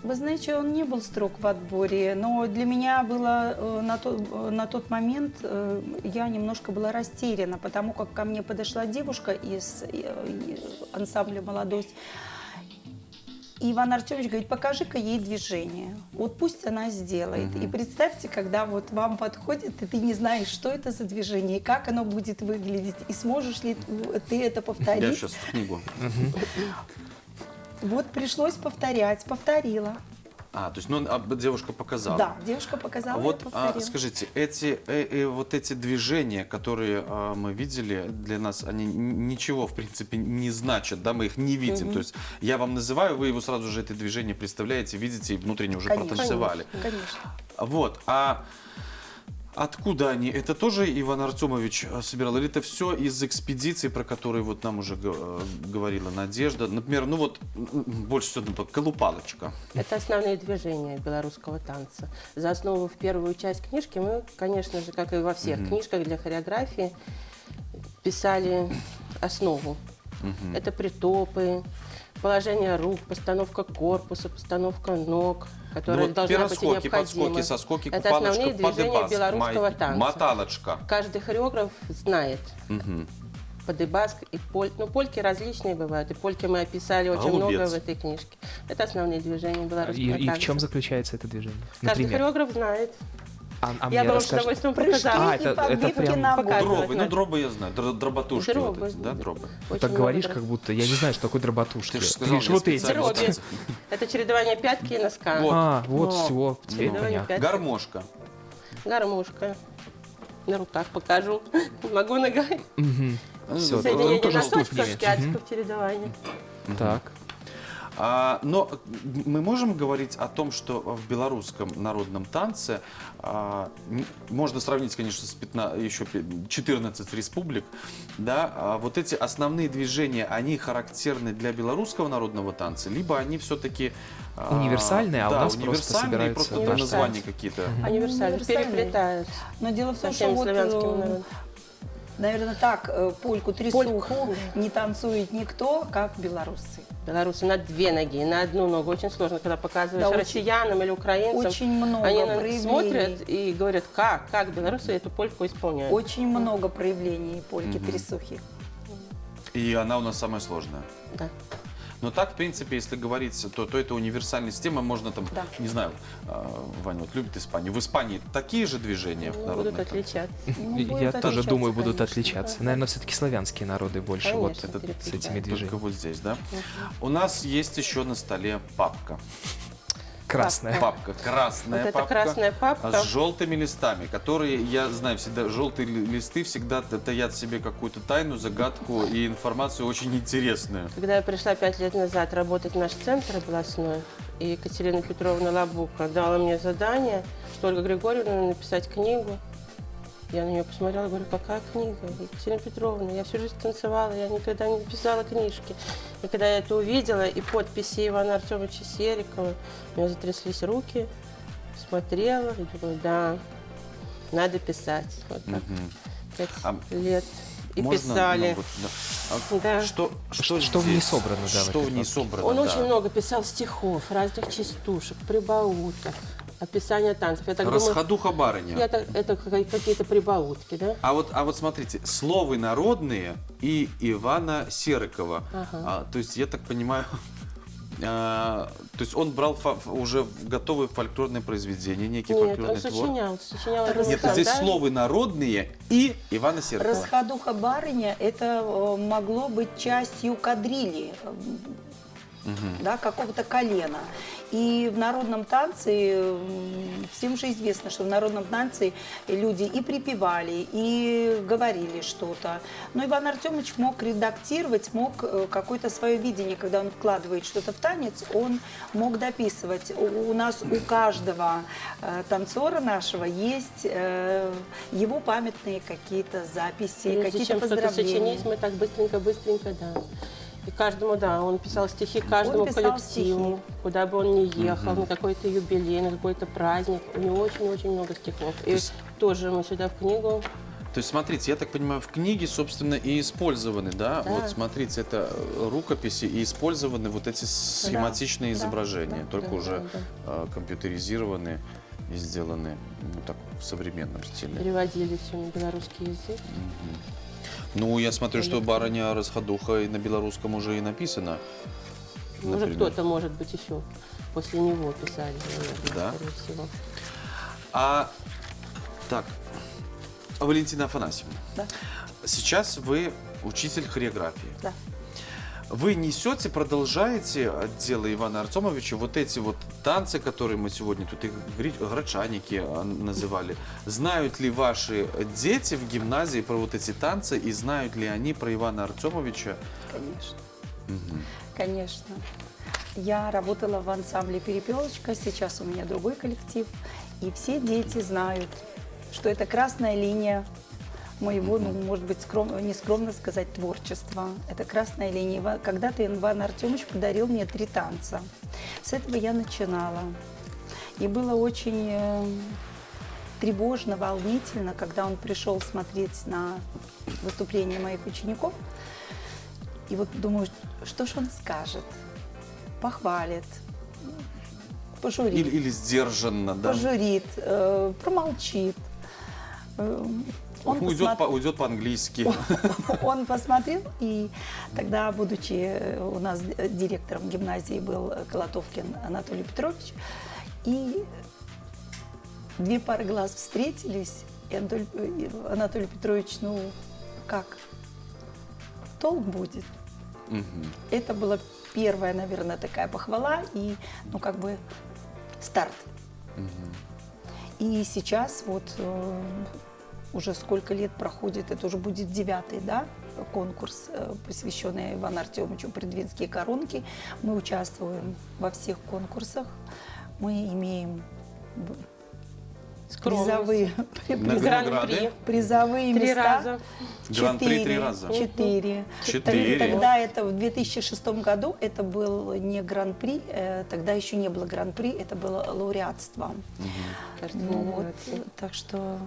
Вы знаете, он не был строг в отборе, но для меня было на тот момент, я немножко была растеряна, потому как ко мне подошла девушка из ансамбля «Молодость». И Иван Артемович говорит, покажи-ка ей движение, вот пусть она сделает. И представьте, когда вот вам подходит, и ты не знаешь, что это за движение, и как оно будет выглядеть, и сможешь ли ты это повторить. Я сейчас в книгу. Вот пришлось повторять, повторила. То есть, девушка показала. Да, девушка показала, вот, я повторила. Скажите, эти движения, которые мы видели, для нас, они ничего, в принципе, не значат, да, мы их не видим. То есть, я вам называю, вы его сразу же, это движение представляете, видите, и внутренне уже протанцевали. Конечно. Вот, откуда они? Это тоже Иван Артемович собирал? Или это все из экспедиций, про которые вот нам уже говорила Надежда? Например, больше всего колупалочка. Это основные движения белорусского танца. За основу в первую часть книжки мы, конечно же, как и во всех книжках для хореографии, писали основу. Это притопы, положение рук, постановка корпуса, постановка ног, которые должны быть необходимы. Подскоки, соскоки, это купалочка, основные движения белорусского танца. Моталочка. Каждый хореограф знает. Подыбас и польки различные бывают. И польки мы описали очень много в этой книжке. Это основные движения белорусского танца. И в чем заключается это движение? Каждый хореограф знает. Я бы вам с удовольствием показала. Это прям... Дробы, дробы я знаю, дроботушки. Дробы. Да, дробы. Так говоришь, как будто я не знаю, что такое дроботушки. Ты же сказал, вот эти. Дроби. Это чередование пятки и носка. Вот все, теперь понятно. Гармошка. Гармошка. На руках покажу. Могу ногой. Все, соединение тоже носок со ступнями. пяткой в чередовании. Так. Но мы можем говорить о том, что в белорусском народном танце можно сравнить, конечно, с 14 республик, да, вот эти основные движения, они характерны для белорусского народного танца, либо они все-таки универсальные, а у нас просто собираются просто названия какие-то. Универсальные, переплетаются. Но дело в том, что вот, наверное, так, польку-трясуху не танцует никто, как белорусы. Белорусы на 2 ноги, на 1 ногу. Очень сложно, когда показываешь россиянам или украинцам. Очень много они проявлений. Смотрят и говорят, как белорусы эту польку исполняют. Очень много проявлений польки-трясухи. И она у нас самая сложная. Да. Но так, в принципе, если говорить, то это универсальная система. Можно там, Да. не знаю, Ваня вот любит Испанию. В Испании такие же движения Ну, народные будут танцы? отличаться. Ну, Я будут тоже отличаться, думаю, будут конечно. отличаться. Наверное, все-таки славянские народы больше вот Конечно, с переплетаются. этими Только движениями. вот здесь, да? У нас есть еще на столе папка. Красная. Папка, красная Вот это папка. красная папка. С желтыми листами, которые, я знаю, всегда желтые листы всегда таят в себе какую-то тайну, загадку и информацию очень интересную. Когда я пришла 5 лет назад работать в наш центр областной, и Екатерина Петровна Лабука дала мне задание, что Ольга Григорьевна написать книгу. Я на нее посмотрела и говорю, какая книга? Екатерина Петровна, я всю жизнь танцевала, я никогда не писала книжки. И когда я это увидела, и подписи Ивана Артемовича Серикова, у меня затряслись руки, смотрела и думаю, да, надо писать. Вот так. 5 лет. И Можно писали. нам вот сюда? Да. Что в ней собрано, да, в Что этой в ней папке? собрано, Он да. очень много писал стихов, разных частушек, прибауток, описания танцев. Я так думаю, Расходуха барыня. это какие-то прибаутки, да? А вот смотрите, словы народные и Ивана Серикова. То есть, я так понимаю, то есть он брал уже готовые фольклорные произведения, некий Нет, фольклорный он твор. сочинял. Нет, сам, здесь да? словы народные и Ивана Серикова. Расходуха барыня – это могло быть частью кадрили, да, какого-то колена. И в народном танце, всем же известно, что в народном танце люди и припевали, и говорили что-то. Но Иван Артемович мог редактировать, мог какое-то свое видение, когда он вкладывает что-то в танец, он мог дописывать. У нас у каждого танцора нашего есть его памятные какие-то записи, Прежде какие-то чем что-то поздравления. сочинить, мы так быстренько, да. И каждому, да, он писал стихи каждому писал коллективу, стихи. куда бы он ни ехал, на какой-то юбилей, на какой-то праздник. У него очень-очень много стихов. И тоже мы сюда в книгу. То есть, смотрите, я так понимаю, в книге, собственно, и использованы, да? Да. Вот, смотрите, это рукописи, и использованы вот эти схематичные изображения, только уже компьютеризированные и сделаны ну, так, в современном стиле. Переводили все на белорусский язык. Ну, я смотрю, что барыня Расходуха и на белорусском уже и написано. Уже например. кто-то, может быть, еще после него писали, наверное, Да? скорее всего. Так, Валентина Афанасьевна, Да. сейчас вы учитель хореографии. Да. Вы несете, продолжаете от дела Ивана Артемовича вот эти вот танцы, которые мы сегодня тут и грачаники называли. Знают ли ваши дети в гимназии про вот эти танцы и знают ли они про Ивана Артемовича? Конечно. Конечно. Я работала в ансамбле «Перепелочка», сейчас у меня другой коллектив, и все дети знают, что это красная линия моего, ну, может быть, нескромно сказать, творчества. Это красная линия. Когда-то Иван Артемович подарил мне 3 танца. С этого я начинала. И было очень тревожно, волнительно, когда он пришел смотреть на выступления моих учеников. И вот думаю, что ж он скажет? Похвалит, пожурит. Или сдержанно, да? Пожурит, промолчит. Он уйдет по-английски. Он посмотрел, и тогда, будучи у нас директором гимназии, был Колотовкин Анатолий Петрович, и 2 пары глаз встретились, и Анатолий Петрович, ну, как? Толк будет. Это была первая, наверное, такая похвала и, ну, как бы старт. И сейчас вот уже сколько лет проходит, это уже будет 9-й, да, конкурс, посвященный Ивану Артемовичу «Предвинские коронки». Мы участвуем во всех конкурсах, мы имеем призовые Три места. раза. Гран-при 3 раза. 4. 4. Тогда это в 2006 году это был не гран-при, тогда еще не было гран-при, это было лауреатство. Ну, вот, так что...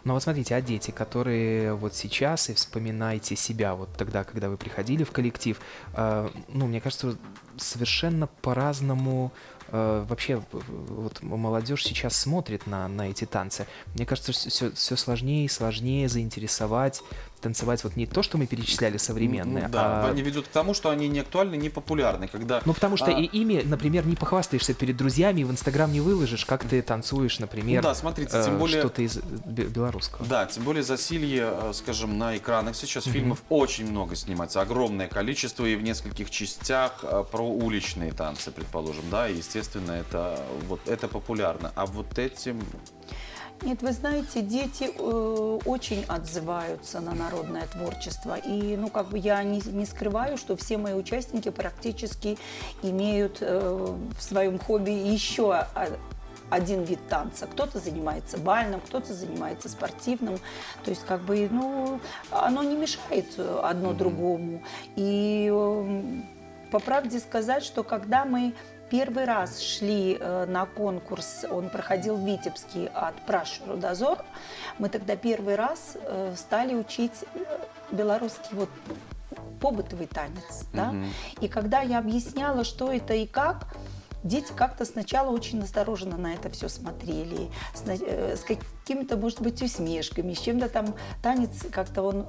Но вот смотрите, а дети, которые вот сейчас, и вспоминаете себя вот тогда, когда вы приходили в коллектив, ну, мне кажется, совершенно по-разному вообще вот молодежь сейчас смотрит на эти танцы. Мне кажется, все сложнее и сложнее заинтересовать, танцевать вот не то, что мы перечисляли современные, да, они ведут к тому, что они не актуальны, не популярны. Когда, потому что и ими, например, не похвастаешься перед друзьями, в Инстаграм не выложишь, как ты танцуешь, например, да, смотрите, тем более, что-то из белорусского. Да, тем более засилье, скажем, на экранах сейчас фильмов очень много снимается, огромное количество, и в нескольких частях про уличные танцы, предположим, да, и, естественно, это популярно. А вот этим... Нет, вы знаете, дети очень отзываются на народное творчество. И, я не скрываю, что все мои участники практически имеют в своем хобби еще один вид танца. Кто-то занимается бальным, кто-то занимается спортивным. То есть, оно не мешает одно другому. И по правде сказать, что когда мы первый раз шли на конкурс, он проходил в Витебске от Праш-Рудозор, мы тогда первый раз стали учить белорусский побытовый танец. Да? И когда я объясняла, что это и как, дети как-то сначала очень настороженно на это все смотрели, с какими-то, может быть, усмешками, с чем-то там танец как-то он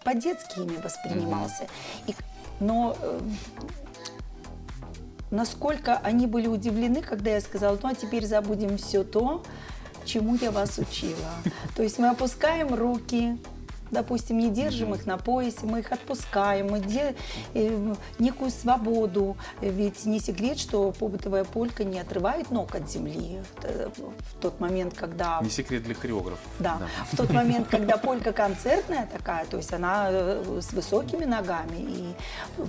по-детски ими воспринимался. Но насколько они были удивлены, когда я сказала, а теперь забудем все то, чему я вас учила. То есть мы опускаем руки, допустим, не держим их на поясе, мы их отпускаем, мы некую свободу. Ведь не секрет, что побытовая полька не отрывает ног от земли в тот момент, когда... Не секрет для хореографов. Да. В тот момент, когда полька концертная такая, то есть она с высокими ногами, и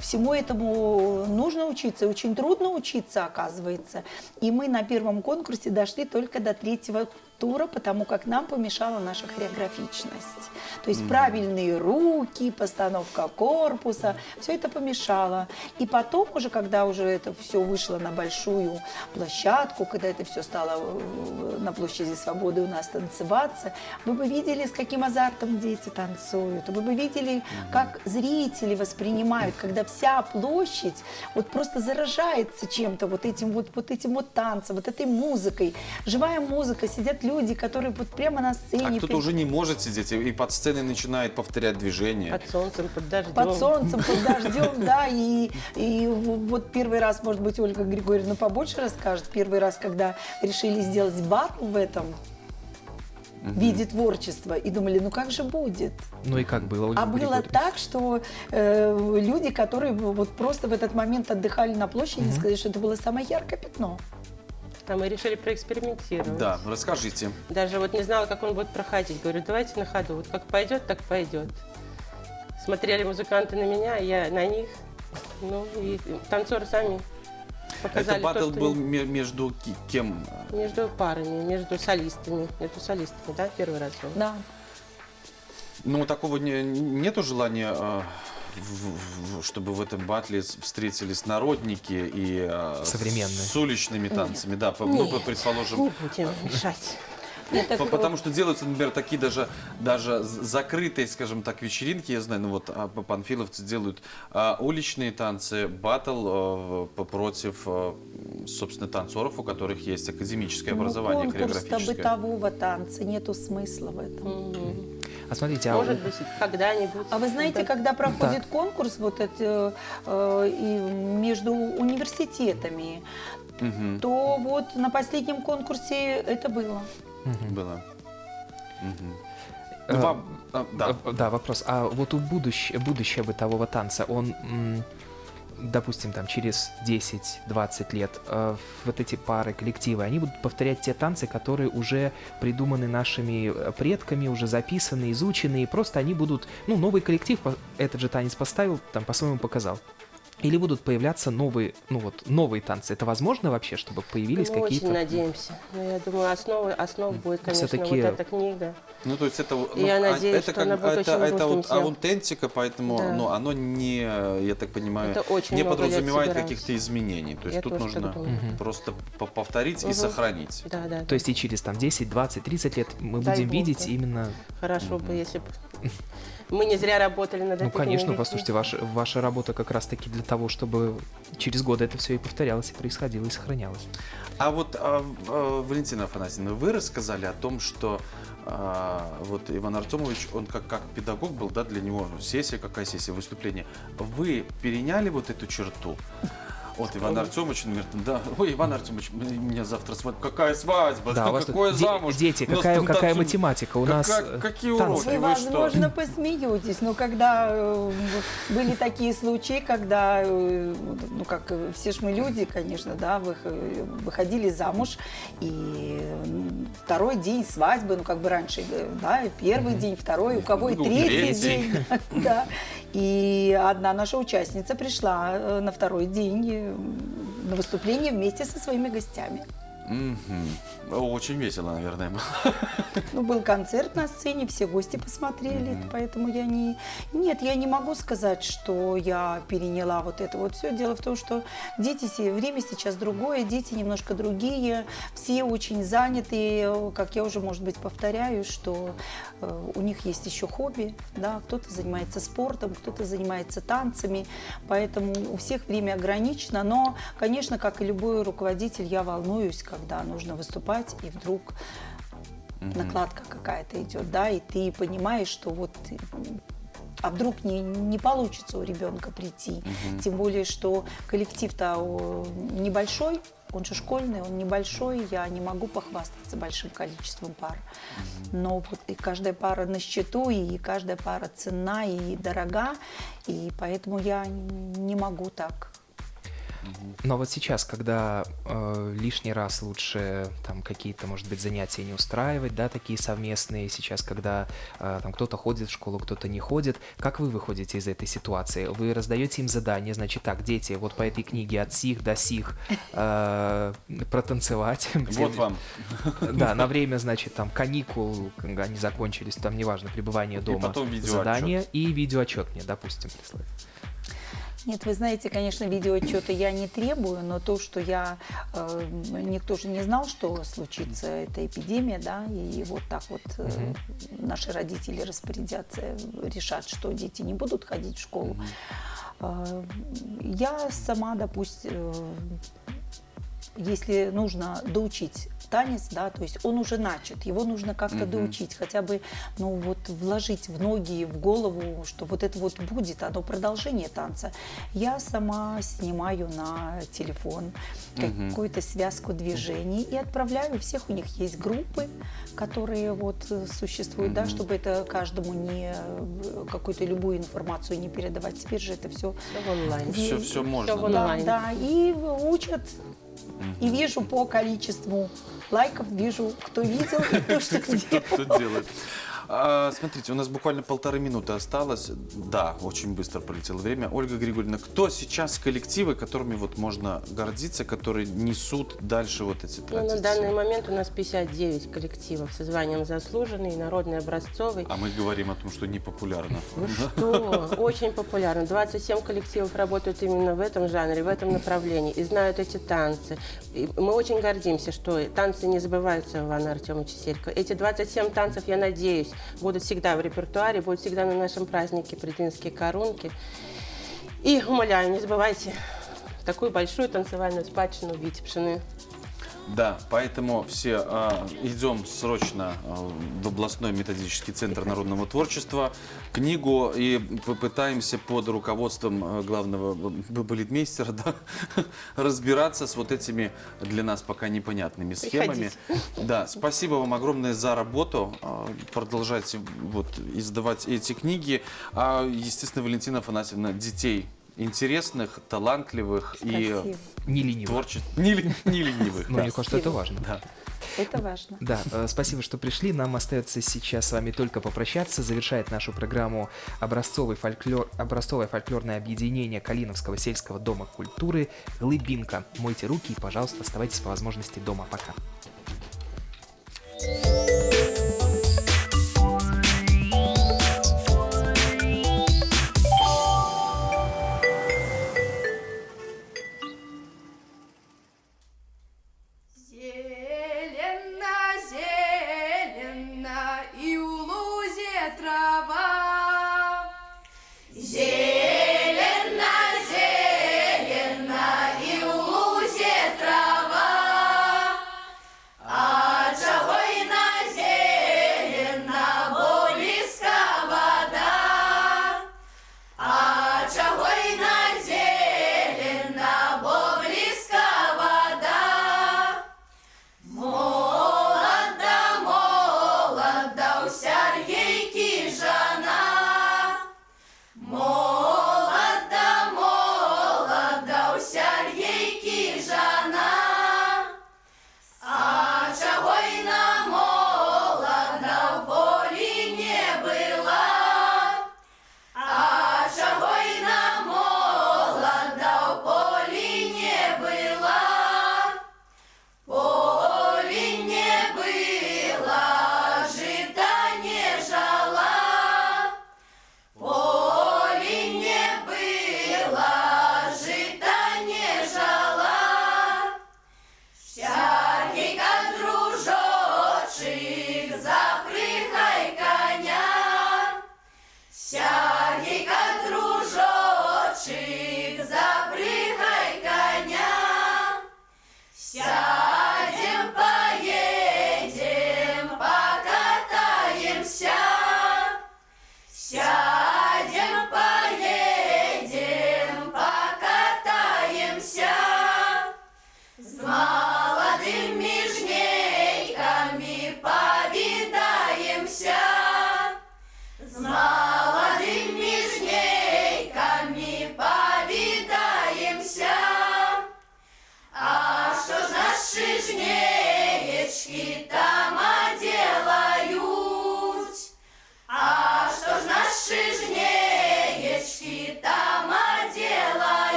всему этому нужно учиться, очень трудно учиться, оказывается. И мы на первом конкурсе дошли только до 3-го тура, потому как нам помешала наша хореографичность. То есть правильные руки, постановка корпуса, все это помешало. И потом уже, когда уже это все вышло на большую площадку, когда это все стало на площади Свободы у нас танцеваться, вы бы видели, с каким азартом дети танцуют, вы бы видели, как зрители воспринимают, когда вся площадь просто заражается чем-то, этим танцем, этой музыкой. Живая музыка, сидят люди, которые прямо на сцене. А кто-то уже не может сидеть и под сценой начинает повторять движения. Под солнцем, под дождем. Под солнцем, под дождем, да. И первый раз, может быть, Ольга Григорьевна побольше расскажет. Первый раз, когда решили сделать батл в этом виде творчества, и думали, как же будет? И как было? А было так, что люди, которые просто в этот момент отдыхали на площади, сказали, что это было самое яркое пятно. А мы решили проэкспериментировать. Да, расскажите. Даже не знала, как он будет проходить. Говорю, давайте на ходу. Как пойдет, так пойдет. Смотрели музыканты на меня, я на них. И танцоры сами показали. Это батл был между кем? Между парами, между солистами. Между солистами, да, первый раз был? Да. Такого нету желания... чтобы в этом батле встретились народники и с уличными танцами. Да, предположим. Не будем мешать. Потому что делаются, например, такие даже закрытые, скажем так, вечеринки, я знаю, панфиловцы делают уличные танцы, батл против, собственно, танцоров, у которых есть академическое образование хореографическое. Конкурс бытового танца, нету смысла в этом. А смотрите, может быть, когда-нибудь. А вы знаете, когда проходит конкурс между университетами, то на последнем конкурсе это было. Было. Да, вопрос. А у будущее бытового танца, он, допустим, через 10-20 лет эти пары, коллективы, они будут повторять те танцы, которые уже придуманы нашими предками, уже записаны, изучены, и просто они будут, новый коллектив этот же танец поставил, по-своему показал. Или будут появляться новые танцы? Это возможно вообще, чтобы появились какие-то... Мы очень надеемся. Я думаю, основа будет, конечно, эта книга. То есть это... Я надеюсь, что она будет очень нужным всем. Аутентика, поэтому оно не, я так понимаю, не подразумевает каких-то изменений. То есть тут нужно просто повторить и сохранить. Да. То есть и через 10, 20, 30 лет мы будем видеть именно... Хорошо бы, если бы Мы не зря работали над Ну, этой конечно, книгой. послушайте, ваша работа как раз-таки для того, чтобы через годы это все и повторялось, и происходило, и сохранялось. А вот, Валентина Афанасьевна, вы рассказали о том, что вот Иван Артемович, он как педагог был, да, для него сессия, какая сессия, выступление. Вы переняли вот эту черту? Вот Иван Артемович, например, да, ой, Иван Артемович, меня завтра свадьба, какая свадьба, Да, у вас какое тут замуж? дети, У нас какая танцуют. математика, у нас Какие танцы. уроки, Вы, вы что? возможно, посмеетесь, но когда были такие случаи, когда, ну как все ж мы люди, конечно, да, выходили замуж, и второй день свадьбы, ну как бы раньше, да, первый день, второй, у кого и третий день, да. И одна наша участница пришла на второй день на выступление вместе со своими гостями. Очень весело, наверное. Ну, был концерт на сцене, все гости посмотрели, поэтому я не могу сказать, что я переняла вот это вот все. Дело в том, что время сейчас другое, дети немножко другие, все очень заняты, как я уже, может быть, повторяю, что у них есть еще хобби, да, кто-то занимается спортом, кто-то занимается танцами, поэтому у всех время ограничено, но, конечно, как и любой руководитель, я волнуюсь, когда нужно выступать, и вдруг накладка какая-то идет, да, и ты понимаешь, что вот, а вдруг не получится у ребенка прийти, тем более, что коллектив-то небольшой, он же школьный, он небольшой, я не могу похвастаться большим количеством пар, но вот и каждая пара на счету, и каждая пара ценна и дорога, и поэтому я не могу так. Но вот сейчас, когда лишний раз лучше там какие-то, может быть, занятия не устраивать, да, такие совместные, сейчас, когда там кто-то ходит в школу, кто-то не ходит, как вы выходите из этой ситуации? Вы раздаете им задания, значит, так, дети, вот по этой книге от сих до сих протанцевать. Вот вам. Да, на время, значит, там каникул, они закончились, там, неважно, пребывание дома. И потом видеоотчет. Задание и видеоотчет мне, допустим, прислать. Нет, вы знаете, конечно, видеоотчета я не требую, но то, что никто же не знал, что случится эта эпидемия, да, и вот так вот наши родители распорядятся, решат, что дети не будут ходить в школу. Я сама, допустим, если нужно доучить танец, да, то есть он уже начат, его нужно как-то доучить, хотя бы, ну вот, вложить в ноги, в голову, что вот это вот будет, оно продолжение танца. Я сама снимаю на телефон какую-то связку движений и отправляю, всех у них есть группы, которые вот существуют, да, чтобы это каждому не какую-то любую информацию не передавать. Теперь же это все онлайн. Все можно. Да, и учат. И вижу по количеству лайков, вижу, кто видел, и кто что делал. Кто делает. Смотрите, у нас буквально 1,5 минуты осталось. Да, очень быстро пролетело время. Ольга Григорьевна, кто сейчас коллективы, которыми вот можно гордиться, которые несут дальше вот эти традиции? На данный момент у нас 59 коллективов со званием заслуженный, народный, образцовый. А мы говорим о том, что не популярно. Ну что, очень популярно. 27 коллективов работают именно в этом жанре, в этом направлении и знают эти танцы. И мы очень гордимся, что танцы не забываются у Ивана Артемовича Серькова. Эти 27 танцев, я надеюсь, будут всегда в репертуаре, будут всегда на нашем празднике «Придвинские корунки». И, умоляю, не забывайте такую большую танцевальную спадщину Витебщины. Да, поэтому все идем срочно в областной методический центр народного творчества, книгу, и попытаемся под руководством главного балетмейстера, да, разбираться с вот этими для нас пока непонятными схемами. Да, спасибо вам огромное за работу. Продолжайте вот издавать эти книги. Естественно, Валентина Афанасьевна, детей интересных, талантливых и творческих, не ленивых. Ну, мне кажется, это важно. Да. Это важно. Да, спасибо, что пришли. Нам остается сейчас с вами только попрощаться. Завершает нашу программу образцовое фольклорное объединение Калиновского сельского дома культуры «Глыбинка». Мойте руки и, пожалуйста, оставайтесь по возможности дома. Пока.